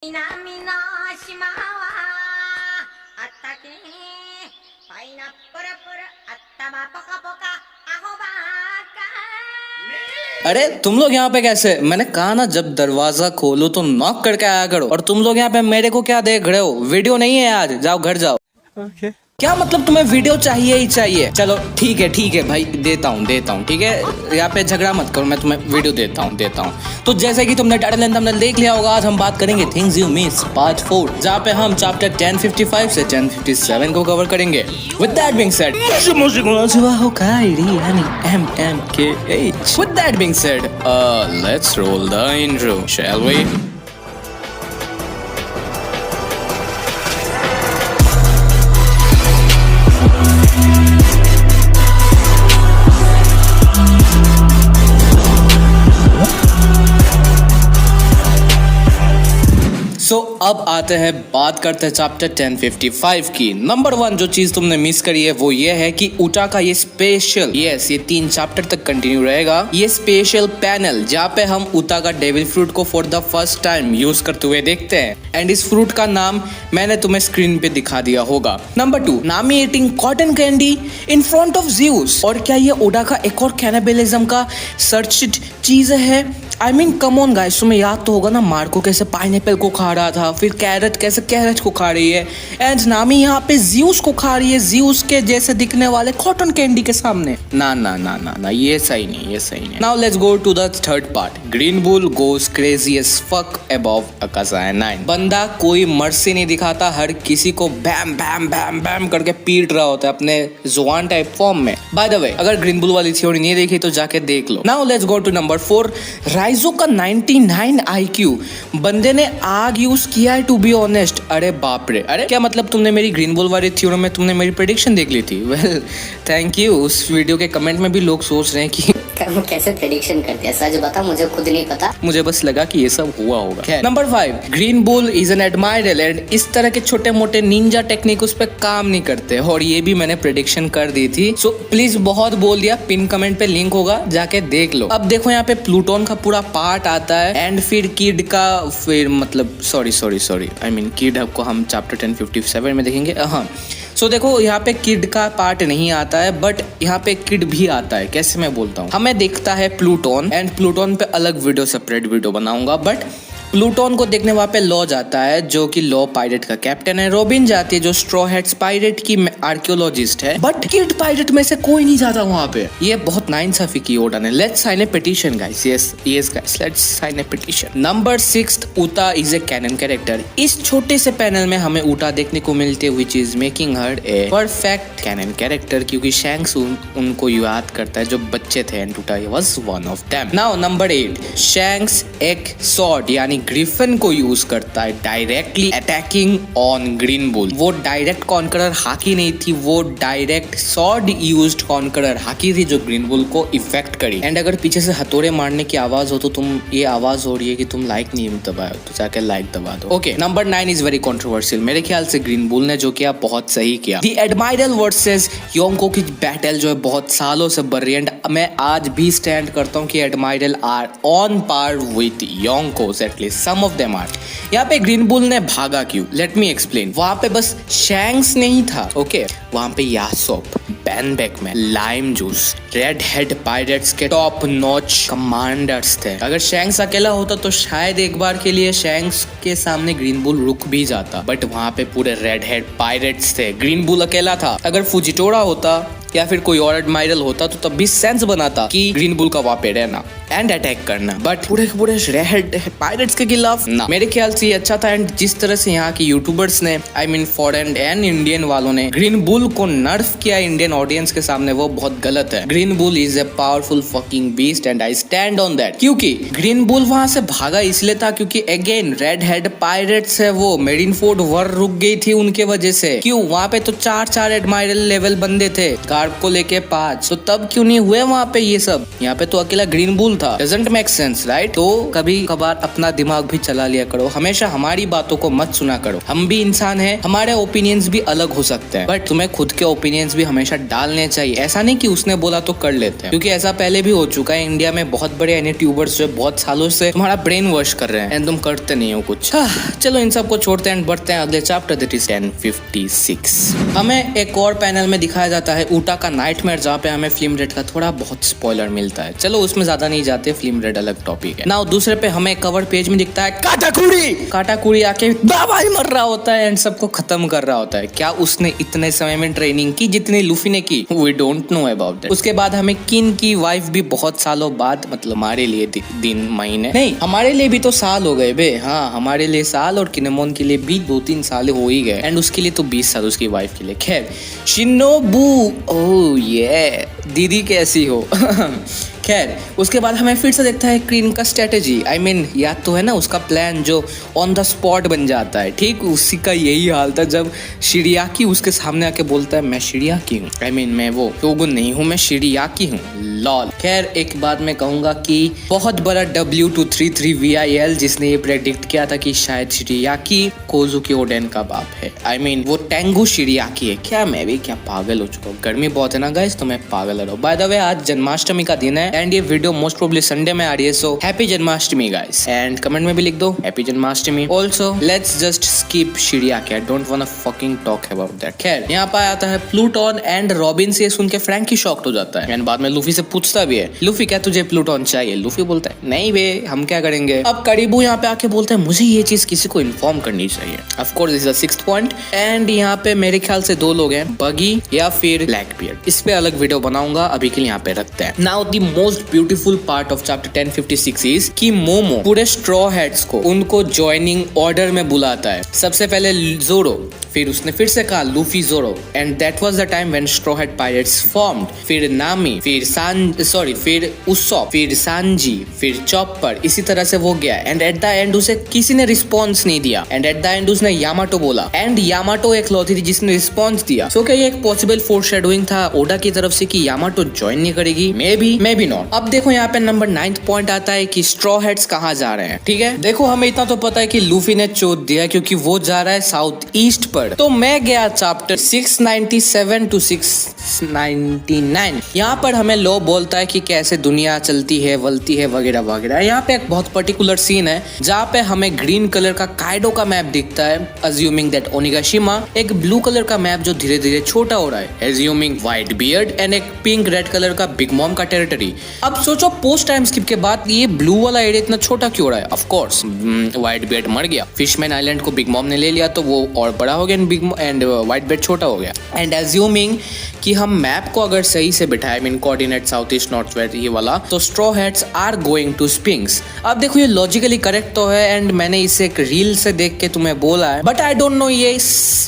南の島はあったけパイナップルプル頭ポカポカアホバーカ अरे तुम लोग यहाँ पे कैसे? मैंने कहा ना जब दरवाजा खोलो तो नॉक करके आया करो। और तुम लोग यहाँ पे मेरे को क्या देख रहे हो? वीडियो नहीं है आज, जाओ घर जाओ। क्या मतलब तुम्हें वीडियो चाहिए ही चाहिए? चलो ठीक है भाई, देता हूँ ठीक है। यहाँ पे झगड़ा मत करो, मैं तुम्हें वीडियो देता हूँ। तो जैसे कि तुमने टाइटल एंड थंबनेल देख लिया होगा, आज हम बात करेंगे थिंग्स यू मिस पार्ट 4, जहाँ पे हम चैप्टर 1055 से 1057 को कवर करेंगे। With that being said, with that being said, let's roll the intro, shall we? अब आते हैं, बात करते हैं चैप्टर 1055 की। नंबर 1 जो चीज तुमने मिस करी है वो ये है कि उटा का ये स्पेशल, ये 3 चैप्टर तक कंटिन्यू रहेगा, ये स्पेशल पैनल जहाँ पे हम उटा का डेविल फ्रूट को for the first time use करते हुए देखते हैं। एंड इस फ्रूट का नाम मैंने तुम्हें स्क्रीन पे दिखा दिया होगा। नंबर 2, नामी eating cotton candy in front of Zeus. और क्या ये उटा का एक और कैनिबलिज्म का सर्चिट चीज है? I mean come on guys, तुम्हें याद तो होगा ना मार्को कैसे पाइनएप्पल को खा रहा था, फिर कैरेट कैसे कैरेट को खा रही है, एंड नामी यहाँ पे ज़्यूस को खा रही है, ज़्यूस के जैसे दिखने वाले कॉटन कैंडी के सामने। ना ये सही नहीं। Now let's go to the third part. Green bull goes crazy as fuck above अकाज़ायनाइन। बंदा कोई मर्सी नहीं दिखाता, हर किसी को बैम बैम बैम बैम करके पीट रहा होता है अपने जुआन टाइप फॉर्म में। बाय द वे, अगर ग्रीन बुल वाली थ्योरी नहीं देखी तो जाके देख लो। Now let's go to number 4, राइजो का 99 IQ। बंदे ने आग यूज किया है टू बी ऑनेस्ट। अरे बाप रे, अरे क्या मतलब तुमने मेरी ग्रीन बुल वाली थ्योरी में तुमने मेरी प्रेडिक्शन देख ली थी? Well thank you. उस वीडियो के कमेंट में भी लोग सोच रहे हैं कि कैसे प्रेडिक्शन करते हैं, सच बता, मुझे खुद नहीं पता, मुझे बस लगा कि ये सब हुआ होगा। Number 5, green bull is an admiral and इस तरह के छोटे मोटे निंजा टेक्निक उस पर काम नहीं करते, और ये भी मैंने प्रेडिक्शन कर दी थी। सो प्लीज बहुत बोल दिया, पिन कमेंट पे लिंक होगा, जाके देख लो। अब देखो यहाँ पे प्लूटोन का पूरा पार्ट आता है एंड फिर किड का, फिर मतलब सॉरी आई मीन किड को हम चैप्टर 1057 में देखेंगे। हाँ सो देखो यहाँ पे किड का पार्ट नहीं आता है, बट यहाँ पे किड भी आता है। कैसे मैं बोलता हूँ, हमें दिखता है प्लूटोन एंड प्लूटोन पे अलग वीडियो, सेपरेट वीडियो बनाऊंगा। बट प्लूटोन को देखने वहाँ पे लॉ जाता है जो कि लॉ पायरेट का कैप्टन है, रोबिन जाती है जो स्ट्रॉ हेड्स पायरेट की आर्कियोलॉजिस्ट है, बट किड पायरेट में से कोई नहीं जाता वहाँ पे। ये बहुत नाइंसाफी की ओडन है। Let's sign a petition guys, yes guys, let's sign a petition. Number 6, Uta is a cannon character. इस छोटे से पैनल में हमें उटा देखने को मिलते हुई चीज making her a perfect canon character, क्योंकि शैंक्स उनको याद करता है जो बच्चे थे and Uta was one of them. Now number 8, Shanks एक सॉर्ड यानी ग्रिफिन को यूज करता है directly attacking on Green Bull. वो डायरेक्ट कॉन्करर हाकी नहीं थी, वो direct sword used conqueror Haki थी जो ग्रीन बुल को इफेक्ट करी। एंड अगर पीछे से हथौड़े मारने की आवाज हो तो तुम, ये आवाज हो रही है कि तुम लाइक नहीं दबाए तो जाके लाइक दबा दो। Okay, number 9 is very controversial. मेरे ख्याल से ग्रीन बुल ने जो किया बहुत सही किया। द एडमायरल वर्सेस योंको की बैटल जो है बहुत सालों से बढ़ रही है, मैं आज भी स्टैंड करता हूँ कि admiral are on par with Yonko, at least some of them are। यहाँ पे ग्रीन बुल ने भागा क्यों? Let me explain. वहाँ पे बस शैंक्स नहीं था, ओके वहाँ पे Yasopp, Ben Beckman, lime juice, red head pirates के टॉप नॉच कमांडर्स थे। अगर शैंक्स अकेला होता तो शायद एक बार के लिए शैंक्स के सामने ग्रीन बुल रुक भी जाता, बट वहाँ पे पूरे रेड हेड पायरेट्स थे, ग्रीन बुल अकेला था। अगर फुजिटोरा होता या फिर कोई और एडमायरल होता तो तब भी सेंस बनाता कि ग्रीन बुल का वहाँ पे रहना एंड अटैक करना, बट पूरे रेड पायरेट्स के खिलाफ ना। मेरे ख्याल से ये अच्छा था। एंड जिस तरह से यहाँ के यूट्यूबर्स ने, I mean foreign and Indian वालों ने ग्रीन बुल को नर्फ किया इंडियन ऑडियंस के सामने, वो बहुत गलत है। Green bull is a powerful fucking beast and I stand on that. क्योंकि ग्रीन बुल वहां से भागा इसलिए था क्योंकि अगेन रेड हेड पायरेट्स है, वो मेरिनफोर्ड वॉर रुक गई थी उनके वजह से। क्यों? वहां पे तो 4 एडमायरल लेवल बंदे थे, गार्ब को लेके 5, तो तब क्यों नहीं हुए वहाँ पे ये सब? यहाँ पे तो अकेला ग्रीन बुल था। Doesn't make sense, right? तो कभी कभार अपना दिमाग भी चला लिया करो, हमेशा हमारी बातों को मत सुना करो। हम भी इंसान हैं, हमारे ओपिनियंस भी अलग हो सकते हैं, बट तुम्हें खुद के ओपिनियंस भी हमेशा डालने चाहिए। ऐसा नहीं कि उसने बोला तो कर लेते हैं, क्योंकि ऐसा पहले भी हो चुका है। इंडिया में बहुत बड़े यूट्यूबर्स जो बहुत सालों से तुम्हारा ब्रेन वॉश कर रहे हैं एंड तुम करते नहीं हो कुछ। चलो इन सबको छोड़ते हैं, बढ़ते हैं अगले चैप्टर, दैट इज 1056। हमें एक और पैनल में दिखाया जाता है ऊटा का नाइटमेयर, जहाँ पे हमें फ्लेम रेड का थोड़ा बहुत स्पॉइलर मिलता है। चलो उसमें ज्यादा नहीं जाते, फ्लेम रेड अलग टॉपिक है। नाउ दूसरे पे हमें कवर पेज में दिखता है काटाकुड़ी आके दवाई मर रहा होता है एंड सबको खत्म कर रहा होता है। क्या उसने इतने समय में ट्रेनिंग की जितनी लूफी ने की? We don't know about that. उसके बाद हमें किन की वाइफ भी बहुत सालों बाद, मतलब हमारे लिए दिन महीने नहीं, हमारे लिए भी तो साल हो गए बे। हाँ, हमारे लिए साल और किनेमोन के लिए भी 2-3 साल हो ही गए एंड उसके लिए तो 20 साल उसकी वाइफ के लिए। खैर, शिनोबू, ओह ये दीदी कैसी हो? खैर, उसके बाद हमें फिर से देखता है क्रीन का स्ट्रेटेजी। आई मीन याद तो है ना उसका प्लान जो ऑन द स्पॉट बन जाता है। ठीक उसी का यही हाल था जब शिरियाकी उसके सामने आके बोलता है मैं शिरियाकी हूँ। आई मीन मैं वो शोगुन नहीं हूँ, मैं शिरियाकी हूँ। लॉल। खैर, एक बात मैं कहूंगा कि बहुत बड़ा W233VIL जिसने ये प्रेडिक्ट किया था कि शायद शिरियाकी कोजुकी ओडेन का बाप है। आई मीन वो टेंगू शिरियाकी है। क्या मैं भी क्या पागल हो चुका हूँ। गर्मी बहुत है ना गाइस, तो मैं पागल हो रहा हूँ। बाय द वे आज जन्माष्टमी का दिन है एंड ये वीडियो मोस्ट प्रोबेबली संडे में आ रही है, so happy Janmashtami guys. And comment में भी लिख दो happy Janmashtami. Also let's just skip शिरियाकी, I don't want to fucking talk about that. खैर, यहाँ पर आता है प्लूटोन एंड रॉबिन से सुन के फ्रैंकी शॉक्ड हो जाता है एंड बाद में लूफी से पूछता भी है, लूफी क्या तुझे प्लूटोन चाहिए? लूफी बोलता है नहीं बे, हम क्या करेंगे। अब करीबू यहाँ पे आके बोलता है मुझे ये चीज किसी को इन्फॉर्म करनी चाहिए। Of course this is the 6th point and यहाँ पे मेरे ख्याल से 2 लोग हैं, बगी या फिर ब्लैक बियर्ड। इस पे अलग वीडियो बनाऊंगा, अभी के लिए यहाँ पे रखते हैं। Now the most beautiful part of chapter 1056 is कि मोमो पूरे स्ट्रॉ हेड्स को उनको ज्वाइनिंग ऑर्डर में बुलाता है। सबसे पहले जोरो, फिर उसने फिर से कहा लूफी जोरो and that was the time when straw head pirates formed. फिर नामी, फिर उसॉप, फिर सांजी, फिर चॉपर, इसी तरह से वो गया एंड एट द एंड उसे किसी ने रिस्पॉन्स नहीं दिया एंड एट द एंड उसने यामाटो बोला एंड यामाटो एक लौती थी जिसने रिस्पॉन्स दिया। सो क्या ये एक पॉसिबल फोरशैडोइंग था ओडा की तरफ से कि यामाटो ज्वाइन नहीं करेगी? May be not. अब देखो यहाँ पे नंबर 9th पॉइंट आता है कि स्ट्रॉ हेड्स कहाँ जा रहे हैं। ठीक है, देखो हमें इतना तो पता है कि लूफी ने चोट दिया क्योंकि वो जा रहा है साउथ ईस्ट पर। तो मैं गया चैप्टर 697 to 699। यहाँ पर हमें लो बोलता है कि कैसे दुनिया चलती है, वलती है, वगैरह वगैरह। यहाँ पे एक बहुत पर्टिकुलर सीन है जहाँ पे हमें ग्रीन कलर का काइडो का मैप दिखता है, अज्यूमिंग दैट ओनिगाशिमा। एक ब्लू कलर का मैप जो धीरे धीरे छोटा हो रहा है, अज्यूमिंग व्हाइट बियर्ड, एंड एक पिंक रेड कलर का बिग मॉम का टेरिटरी। अब सोचो पोस्ट टाइम स्किप के बाद ये ब्लू वाला एरिया इतना छोटा क्यों हो रहा है? ऑफ कोर्स व्हाइट बियर्ड मर गया, फिशमैन आइलैंड को बिग मॉम ने ले लिया तो वो और बड़ा हो गया एंड व्हाइट बियर्ड छोटा हो गया। एंड अज्यूमिंग कि हम मैप को अगर सही से बिठाए, mean coordinate south east north west ये वाला, तो straw hats are going to Sphinx. अब देखो ये लॉजिकली करेक्ट तो है एंड मैंने इसे एक रील से देख के तुम्हें बोला है, बट आई डोंट नो ये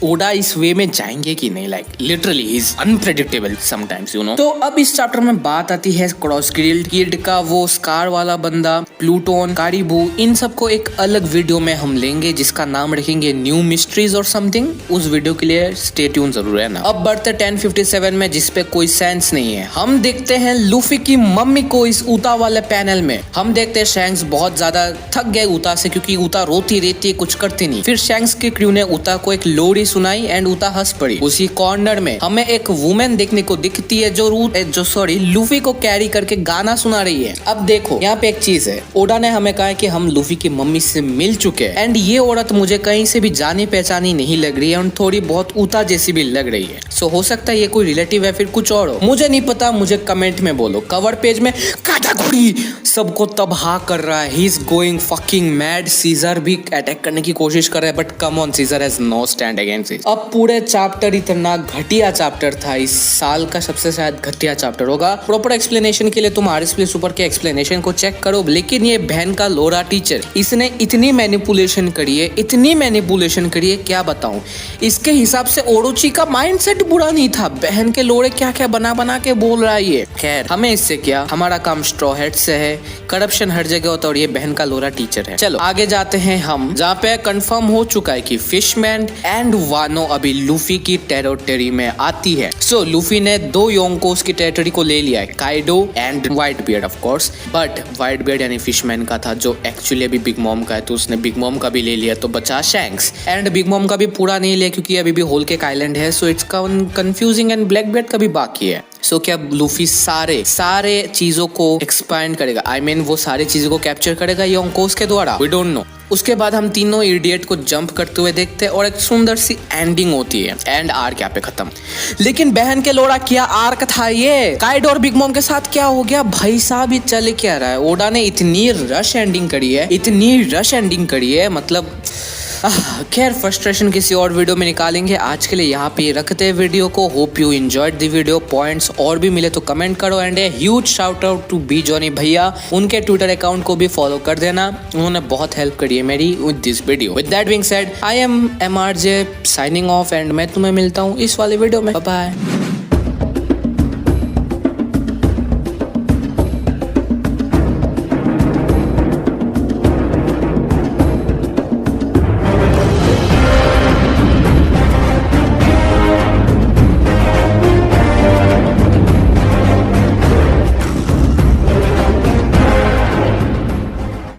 ओडा इस वे में जाएंगे कि नहीं। Like literally he is unpredictable sometimes, you know. तो अब इस चैप्टर में बात आती है क्रॉस ग्रिल्ड किड का, वो स्कार वाला बंदा, प्लूटोन, कारिबू, इन सबको एक अलग वीडियो में हम लेंगे जिसका नाम रखेंगे न्यू मिस्ट्रीज और समथिंग। उस वीडियो के लिए स्टे ट्यून जरूर है ना। अब बढ़ते 1057 में जिसपे कोई सेंस नहीं है। हम देखते हैं लूफी की मम्मी को इस ऊता वाले पैनल में। हम देखते हैं शैंक्स बहुत ज्यादा थक गए ऊता से क्योंकि ऊता रोती रहती है, कुछ करती नहीं। फिर शैंक्स के क्रू ने ऊता को एक लोरी सुनाई एंड ऊता हंस पड़ी। उसी कॉर्नर में हमें एक वुमेन देखने को दिखती है जो लूफी को कैरी करके गाना सुना रही है। अब देखो यहाँ पे एक चीज है, ओडा ने हमें कहा कि हम लूफी की मम्मी से मिल चुके हैं एंड ये औरत मुझे कहीं से भी जानी पहचानी नहीं लग रही है और थोड़ी बहुत ऊता जैसी भी लग रही है। सो हो सकता है ये कोई रिलेटिव है फिर कुछ और हो, मुझे नहीं पता, मुझे कमेंट में बोलो। कवर पेज में काटाकुड़ी सबको तबाह कर रहा है, he is going fucking mad. Caesar भी अटैक करने की कोशिश कर रहा है but come on, Caesar has no stand against it. अब पूरे चैप्टर इतना घटिया चैप्टर था, इस साल का सबसे शायद घटिया चैप्टर होगा। प्रॉपर एक्सप्लेनेशन के लिए तुम आरएस प्ले सुपर के एक्सप्लेनेशन को चेक करो, लेकिन ये बहन का लोरा टीचर, इसने इतनी मैनिपुलेशन करी है, इतनी मैनिपुलेशन करी है, क्या बताऊं। इसके हिसाब से ओरोची का माइंडसेट बुरा नहीं था। बहन के लोड़े क्या क्या बना बना के बोल रहा है ये। खैर हमें इससे क्या, हमारा काम स्ट्रॉ हेड से है, करप्शन हर जगह होता है और ये बहन का लोरा टीचर है। चलो आगे जाते हैं हम, जहाँ पे कंफर्म हो चुका है कि फिशमैन एंड वानो अभी लूफी की टेरिटरी में आती है। सो लूफी ने 2 योंकोस की टेरिटरी को ले लिया है, Kaido and white beard of course, but white beard यानी फिशमैन का था जो एक्चुअली अभी बिग मॉम का है, तो उसने बिग मॉम का भी ले लिया, तो बचा शैंक्स। एंड बिग मॉम का भी पूरा नहीं लिया क्योंकि अभी भी होल केक आइलैंड है, so it's confusing, and black beard का भी बाकी है। सो क्या लूफी सारे चीजों को एक्सपैंड करेगा, आई मीन वो सारी चीजों को कैप्चर करेगा योंकोस के द्वारा, वी डोंट नो। उसके बाद हम तीनों इडियट को जंप करते हुए देखते हैं और एक सुंदर सी एंडिंग होती है, एंड आर्क यहाँ पे खत्म। लेकिन बहन के लोड़ा क्या आर्क था ये, काइडो और बिग मॉम के साथ क्या हो गया भाई साहब, ये चल क्या रहा है। ओडा ने इतनी रश एंडिंग करी है, मतलब खैर फ्रस्ट्रेशन किसी और वीडियो में निकालेंगे। आज के लिए यहाँ पे रखते हैं वीडियो को। Hope you enjoyed the video. Points और भी मिले तो कमेंट करो, and a huge shout out to B Johnny भैया, उनके ट्विटर अकाउंट को भी फॉलो कर देना, उन्होंने बहुत हेल्प करी है मेरी with this video. With that being said, I am MRJ signing off, and मैं तुम्हें मिलता हूँ इस वाले वीडियो में। Bye bye.